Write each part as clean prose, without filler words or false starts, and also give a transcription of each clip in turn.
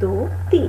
2 3,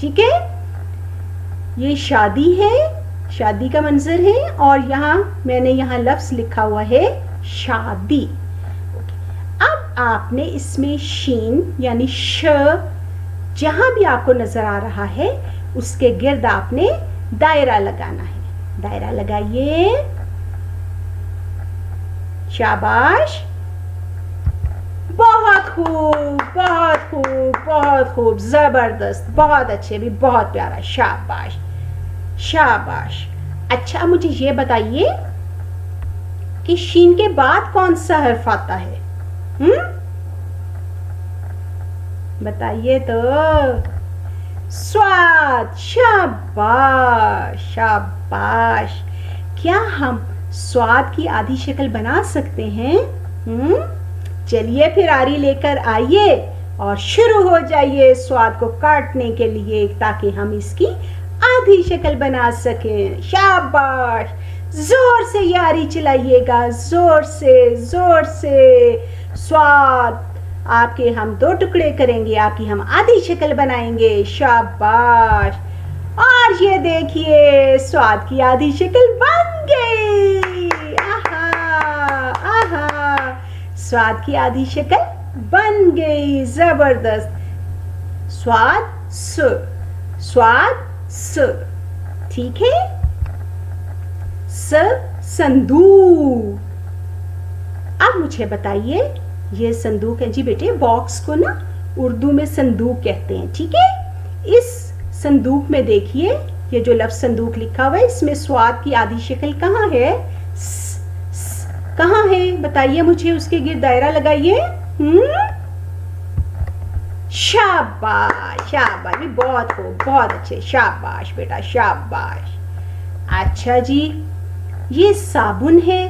ٹھیک ہے, یہ شادی ہے, شادی کا منظر ہے, اور یہاں میں نے یہاں لفظ لکھا ہوا ہے شادی. اب آپ نے اس میں شین یعنی ش جہاں بھی آپ کو نظر آ رہا ہے اس کے گرد آپ نے دائرہ لگانا ہے. دائرہ لگائیے, شاباش, بہت خوب, بہت خوب, بہت خوب, زبردست, بہت اچھے, بھی بہت پیارا, شاباش شاباش. اچھا مجھے یہ بتائیے کہ شین کے بعد کون سا حرف آتا ہے؟ بتائیے تو. سواد, شاباش شاباش. کیا ہم سواد کی آدھی شکل بنا سکتے ہیں؟ چلیے پھر آری لے کر آئیے اور شروع ہو جائیے سواد کو کاٹنے کے لیے تاکہ ہم اس کی آدھی شکل بنا سکیں. شاباش, زور سے یہ آری چلائیے گا, زور سے زور سے. سواد آپ کے ہم 2 ٹکڑے کریں گے, آپ کی ہم آدھی شکل بنائیں گے. شاباش. اور یہ دیکھیے سواد کی آدھی شکل بن گئی. آہا آہا, سواد کی آدھی شکل بن گئی, زبردست. سواد س, سواد س, ٹھیک ہے. س صندوق. اب مجھے بتائیے یہ صندوق ہے جی بیٹے, باکس کو نا اردو میں صندوق کہتے ہیں, ٹھیک ہے. اس صندوق میں دیکھیے یہ جو لفظ صندوق لکھا ہوا ہے اس میں سواد کی آدھی شکل کہاں ہے؟ کہاں ہے بتائیے مجھے, اس کے گرد دائرہ لگائیے. شاباش شاباش, بھی بہت خوب, بہت اچھے, شاباش بیٹا شاباش. اچھا جی, یہ صابن ہے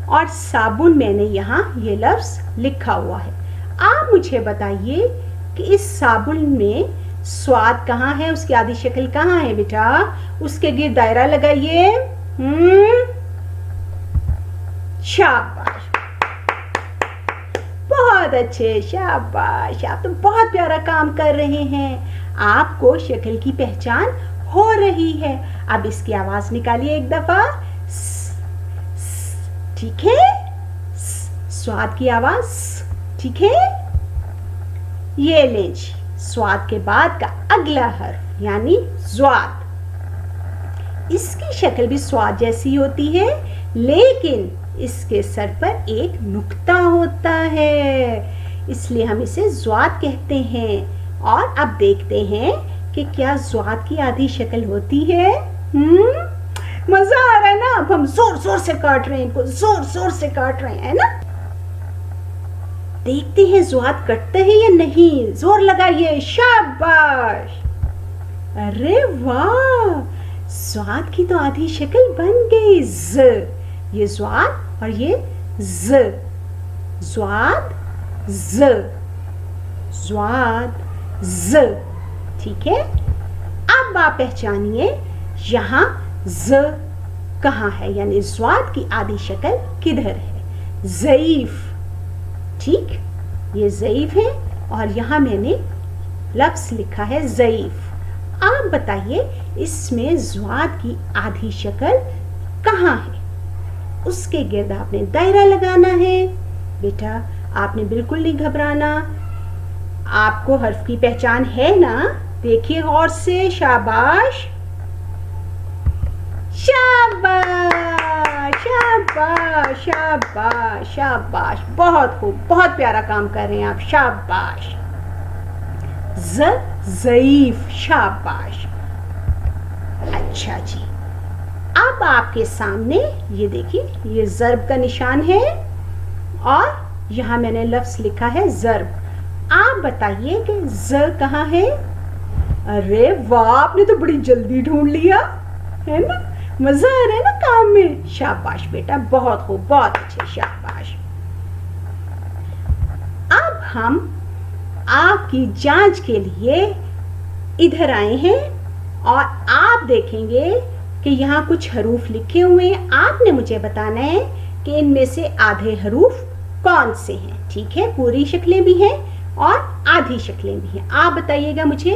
اور صابن میں نے یہاں یہ لفظ لکھا ہوا ہے. آپ مجھے بتائیے کہ اس صابن میں سواد کہاں ہے, اس کی آدھی شکل کہاں ہے بیٹا؟ اس کے گرد دائرہ لگائیے. شاباش, بہت اچھے, شاباش. آپ تو بہت پیارا کام کر رہے ہیں, آپ کو شکل کی پہچان ہو رہی ہے. اب اس کی آواز نکالیے ایک دفعہ, ٹھیک ہے. سواد کی آواز, ٹھیک ہے. یہ لیں جی, سواد کے بعد کا اگلا حرف یعنی زواد. اس کی شکل بھی سواد جیسی ہوتی ہے لیکن اس کے سر پر ایک نقطہ ہوتا ہے, اس لیے ہم اسے زواد کہتے ہیں. اور اب دیکھتے ہیں کہ کیا زواد کی آدھی شکل ہوتی ہے. مزہ آ رہا ہے نا, اب ہم زور زور سے کاٹ رہے ہیں, ان کو زور زور سے کاٹ رہے ہیں نا. دیکھتے ہیں زواد کٹتا ہے یا نہیں, زور لگائیے. شاباش. ارے واہ, زواد کی تو آدھی شکل بن گئی. ز, یہ زواد اور یہ ز, زواد ز, زواد ز, ٹھیک ہے. اب آپ پہچانیے یہاں ز کہاں ہے, یعنی زواد کی آدھی شکل کدھر ہے؟ ضعیف, ٹھیک, یہ ضعیف ہے اور یہاں میں نے لفظ لکھا ہے ضعیف. آپ بتائیے اس میں زواد کی آدھی شکل کہاں ہے؟ اس کے گرد آپ نے دائرہ لگانا ہے. بیٹا آپ نے بالکل نہیں گھبرانا, آپ کو حرف کی پہچان ہے نا, دیکھیے غور سے. شاباش شاباش شاباش شاباش شاباش, بہت خوب, بہت پیارا کام کر رہے ہیں آپ. شاباش. ز ضعیف, شاباش. اچھا جی, اب آپ کے سامنے یہ دیکھیے یہ ضرب کا نشان ہے اور یہاں میں نے لفظ لکھا ہے ضرب. آپ بتائیے کہ ز کہاں ہے؟ ارے واہ, آپ نے تو بڑی جلدی ڈھونڈ لیا ہے نا, مزہ آ رہا ہے نا کام میں. شاباش بیٹا, بہت خوب, بہت اچھے, شاباش. اب ہم آپ کی جانچ کے لیے ادھر آئے ہیں اور آپ دیکھیں گے کہ یہاں کچھ حروف لکھے ہوئے ہیں. آپ نے مجھے بتانا ہے کہ ان میں سے آدھے حروف کون سے ہیں, ٹھیک ہے. پوری شکلیں بھی ہیں اور آدھی شکلیں بھی ہیں. آپ بتائیے گا مجھے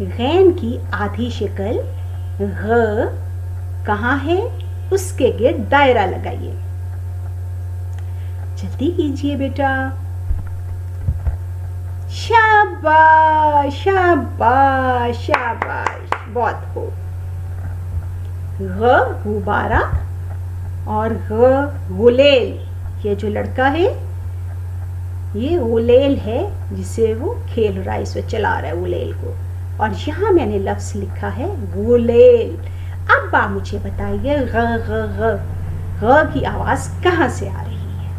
غین کی آدھی شکل غ کہاں ہے؟ اس کے گرد دائرہ لگائیے. جلدی کیجئے بیٹا. شاباش شاباش شاباش، بہت خوب. غ غبارہ اور غ غلیل. یہ جو لڑکا ہے یہ غلیل ہے جسے وہ کھیل رہا ہے، اس وقت چلا رہا ہے غلیل کو. اور یہاں میں نے لفظ لکھا ہے غلیل. اب آپ مجھے بتائیے غ غ غ غ کی آواز کہاں سے آ رہی ہے؟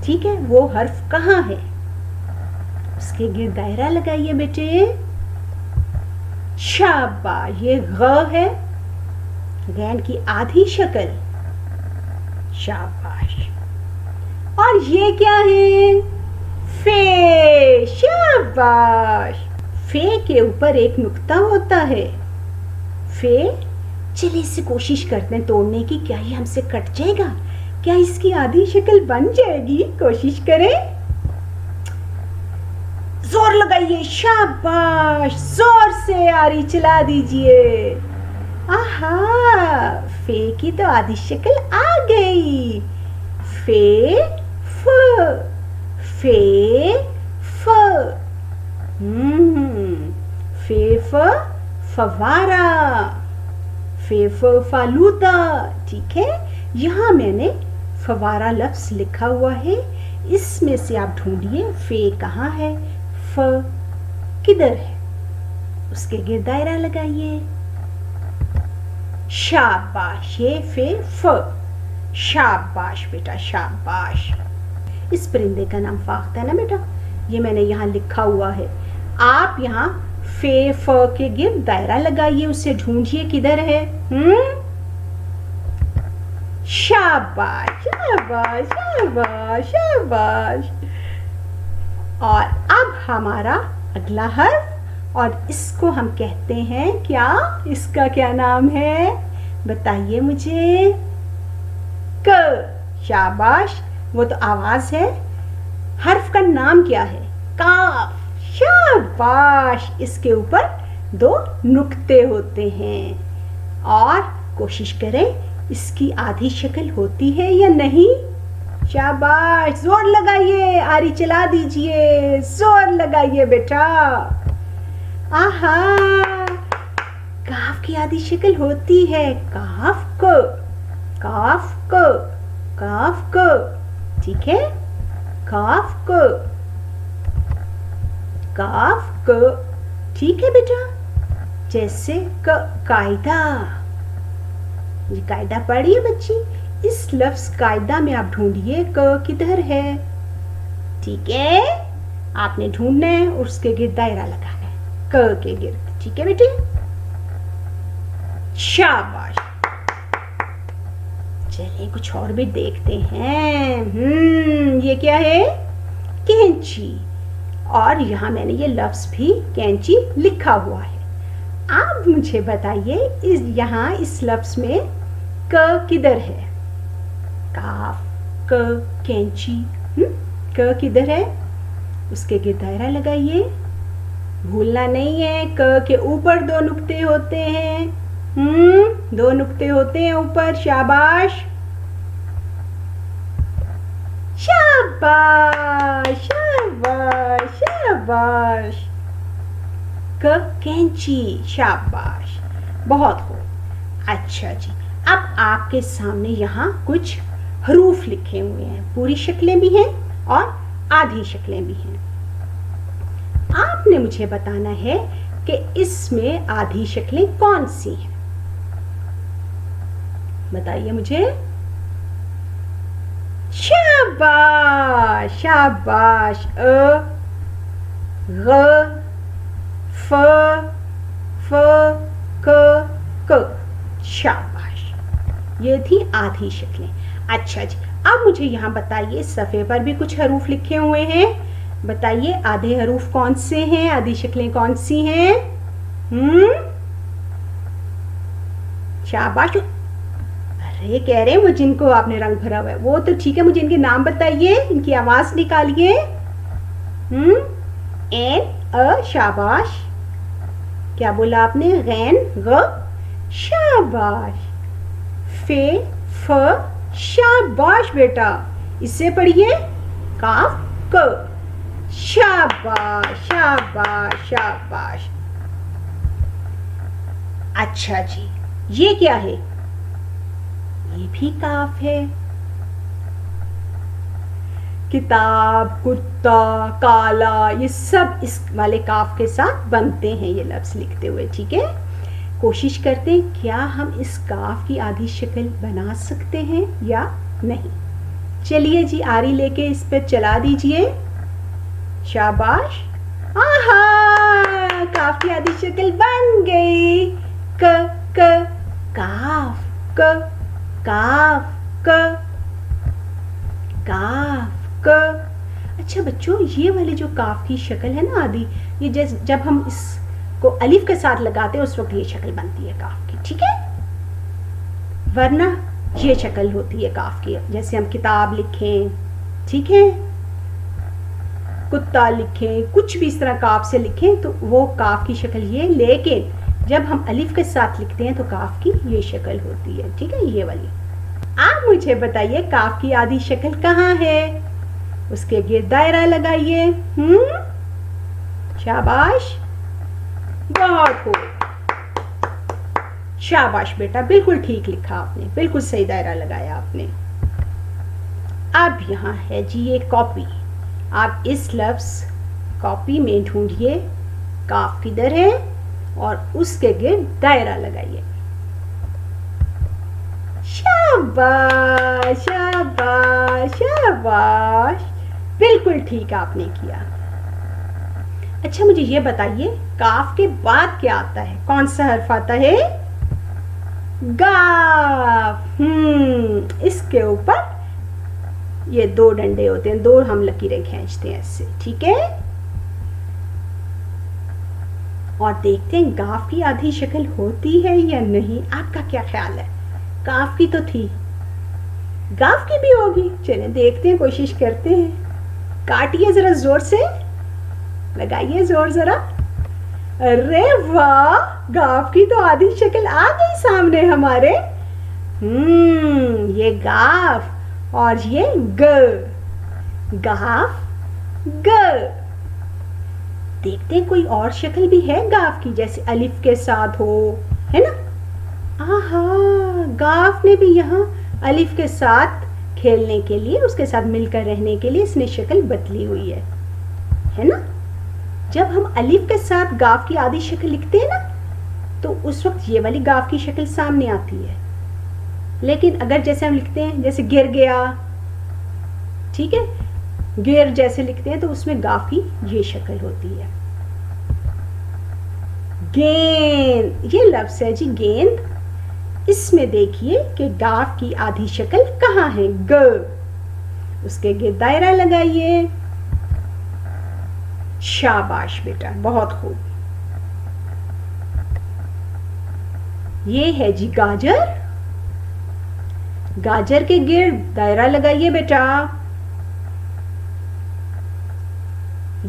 ٹھیک ہے، وہ حرف کہاں ہے؟ اس کے گرد دائرہ لگائیے بیٹے. شاباش، یہ غ ہے، غین کی آدھی شکل. شاباش. اور یہ کیا ہے؟ فے. شاباش. فے کے اوپر ایک نقطہ ہوتا ہے. فے. چلیے اس سے کوشش کرتے ہیں توڑنے کی. کیا یہ ہم سے کٹ جائے گا؟ کیا اس کی آدھی شکل بن جائے گی؟ کوشش کریں. زور لگائیے. شاباش، زور سے آری چلا دیجئے. آہا، فے کی تو آدھی شکل آ گئی. فے ف. فے ف. فے ف فوارہ. فے ف فالودہ. ٹھیک ہے، یہاں میں نے فوارہ لفظ لکھا ہوا ہے. اس میں سے آپ ڈھونڈیے فے کہاں ہے، ف کدھر ہے. اس کے گرد دائرہ لگائیے. شاباش، یہ فے ف. شاباش بیٹا، شاباش. اس پرندے کا نام فاختہ ہے نا بیٹا، یہ میں نے یہاں لکھا ہوا ہے. آپ یہاں فے ف کے گرد دائرہ لگائیے، اسے ڈھونڈیے کدھر ہے. شاباش شاباش شاباش شاباش. اور اب ہمارا اگلا حرف، اور اس کو ہم کہتے ہیں کیا؟ اس کا کیا نام ہے؟ بتائیے مجھے. ک. شاباش، وہ تو آواز ہے. حرف کا نام کیا ہے؟ کاف. شاباش. اس کے اوپر 2 نقطے ہوتے ہیں. اور کوشش کریں اس کی آدھی شکل ہوتی ہے یا نہیں. شاباش، زور لگائیے، آری چلا دیجئے. زور لگائیے بیٹا. آہا، کاف کی آدھی شکل ہوتی ہے. کاف کو. کاف کو. کاف کو. ٹھیک ہے، کاف کو. کاف کو. ٹھیک ہے بیٹا. جیسے قاعدہ. یہ قاعدہ پڑھیے بچی. اس لفظ قاعدہ میں آپ ڈھونڈیے ک کدھر ہے. ٹھیک ہے، آپ نے ڈھونڈنا ہے اور اس کے گرد دائرہ لگانا ہے ک کے گرد. ٹھیک ہے بیٹے. شاباش. چلیے کچھ اور بھی دیکھتے ہیں. یہ کیا ہے؟ کینچی. اور یہاں میں نے یہ لفظ بھی کینچی لکھا ہوا ہے. آپ مجھے بتائیے یہاں اس لفظ میں ک کدھر ہے؟ کاف. ک کینچی. ک کدھر ہے؟ اس کے گرد دائرہ لگائیے. بھولنا نہیں ہے، ک کے اوپر 2 نقطے ہوتے ہیں. 2 نقطے ہوتے ہیں اوپر. شاباش. شاباش شاباش شاباش. ک کینچی. شاباش، بہت خوب. اچھا جی، اب آپ کے سامنے یہاں کچھ حروف لکھے ہوئے ہیں. پوری شکلیں بھی ہیں اور آدھی شکلیں بھی ہیں. آپ نے مجھے بتانا ہے کہ اس میں آدھی شکلیں کون سی ہیں. بتائیے مجھے. شاباش شاباش. ا غ ف ف ک ک. شاباش. یہ تھی آدھی شکلیں. اچھا جی، اب مجھے یہاں بتائیے صفحے پر بھی کچھ حروف لکھے ہوئے ہیں. بتائیے آدھے حروف کون سے ہیں، آدھی شکلیں کون سی ہیں. شاباش. ارے کہہ رہے ہیں وہ جن کو آپ نے رنگ بھرا ہوا ہے وہ تو ٹھیک ہے، مجھے ان کے نام بتائیے، ان کی آواز نکالیے. این ا. شاباش. کیا بولا آپ نے؟ غین غ، شاباش. فے ف، شاباش بیٹا. اس سے پڑھیے کاف ک، شاباش شاباش شاباش. اچھا جی، یہ کیا ہے؟ یہ بھی کاف ہے. کتاب، کتا، کالا، یہ سب اس والے کاف کے ساتھ بنتے ہیں یہ لفظ لکھتے ہوئے. ٹھیک ہے، کوشش کرتے ہیں کیا ہم اس کاف کی آدھی شکل بنا سکتے ہیں یا نہیں. چلیے جی، آری لے کے اس پہ چلا دیجئے. شاباش. آہا، کاف کی آدھی شکل بن گئی. ک ک، کاف ک، کاف ک، کاف ک. اچھا بچوں، یہ والی جو کاف کی شکل ہے نا آدھی، یہ جب ہم اس کو الف کے ساتھ لگاتے ہیں اس وقت یہ شکل بنتی ہے کاف کی. ٹھیک ہے، ورنہ یہ شکل ہوتی ہے کاف کی. جیسے ہم کتاب لکھیں، ٹھیک ہے، کتا لکھیں، کچھ بھی اس طرح کاف سے لکھیں تو وہ کاف کی شکل یہ. لیکن جب ہم الف کے ساتھ لکھتے ہیں تو کاف کی یہ شکل ہوتی ہے. ٹھیک ہے، یہ والی. آپ مجھے بتائیے کاف کی آدھی شکل کہاں ہے؟ اس کے گرد دائرہ لگائیے. شاباش، بہت خوب. شاباش بیٹا، بالکل ٹھیک لکھا آپ نے، بالکل صحیح دائرہ لگایا آپ نے. اب یہاں ہے جی یہ کاپی. آپ اس لفظ کاپی میں ڈھونڈیے کاف کدھر ہے اور اس کے گرد دائرہ لگائیے. شاباش شاباش شاباش، بالکل ٹھیک آپ نے کیا. اچھا مجھے یہ بتائیے کاف کے بعد کیا آتا ہے؟ کون سا حرف آتا ہے؟ گاف. اس کے اوپر یہ دو ڈنڈے ہوتے ہیں، دو ہم لکیریں کھینچتے ہیں اس سے. ٹھیک ہے، اور دیکھتے ہیں گاف کی آدھی شکل ہوتی ہے یا نہیں. آپ کا کیا خیال ہے؟ کاف کی تو تھی، گاف کی بھی ہوگی. چلیں دیکھتے ہیں، کوشش کرتے ہیں. کاٹیے ذرا زور سے، لگائیے زور ذرا. ارے واہ، گاف کی تو آدھی شکل آ گئی سامنے ہمارے. یہ گاف اور یہ گ، گاف گ. دیکھتے ہیں کوئی اور شکل بھی ہے گاف کی، جیسے الف کے ساتھ ہو، ہے نا. آہا، گاف نے بھی یہاں الف کے ساتھ کھیلنے کے لیے، اس کے ساتھ مل کر رہنے کے لیے اس نے شکل بدلی ہوئی ہے نا. جب ہم الف کے ساتھ گاف کی آدھی شکل لکھتے ہیں نا تو اس وقت یہ والی گاف کی شکل سامنے آتی ہے. لیکن اگر جیسے ہم لکھتے ہیں جیسے گر گیا، ٹھیک ہے، گر جیسے لکھتے ہیں تو اس میں گاف کی یہ شکل ہوتی ہے. گیند، یہ لفظ ہے جی گیند. اس میں دیکھیے کہ گاف کی آدھی شکل کہاں ہے؟ گ. اس کے گرد دائرہ لگائیے. شاباش بیٹا، بہت خوب. یہ ہے جی گاجر. گاجر کے گرد دائرہ لگائیے بیٹا.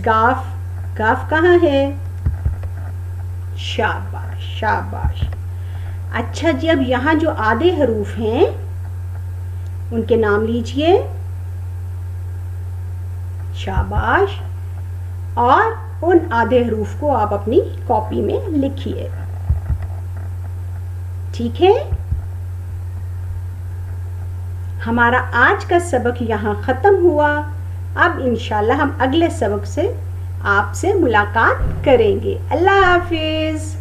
گاف، گاف کہاں ہے؟ شاباش شاباش. اچھا جی، اب یہاں جو آدھے حروف ہیں ان کے نام لیجئے. شاباش. اور ان آدھے حروف کو آپ اپنی کاپی میں لکھیے. ٹھیک ہے، ہمارا آج کا سبق یہاں ختم ہوا. اب انشاءاللہ ہم اگلے سبق سے آپ سے ملاقات کریں گے. اللہ حافظ.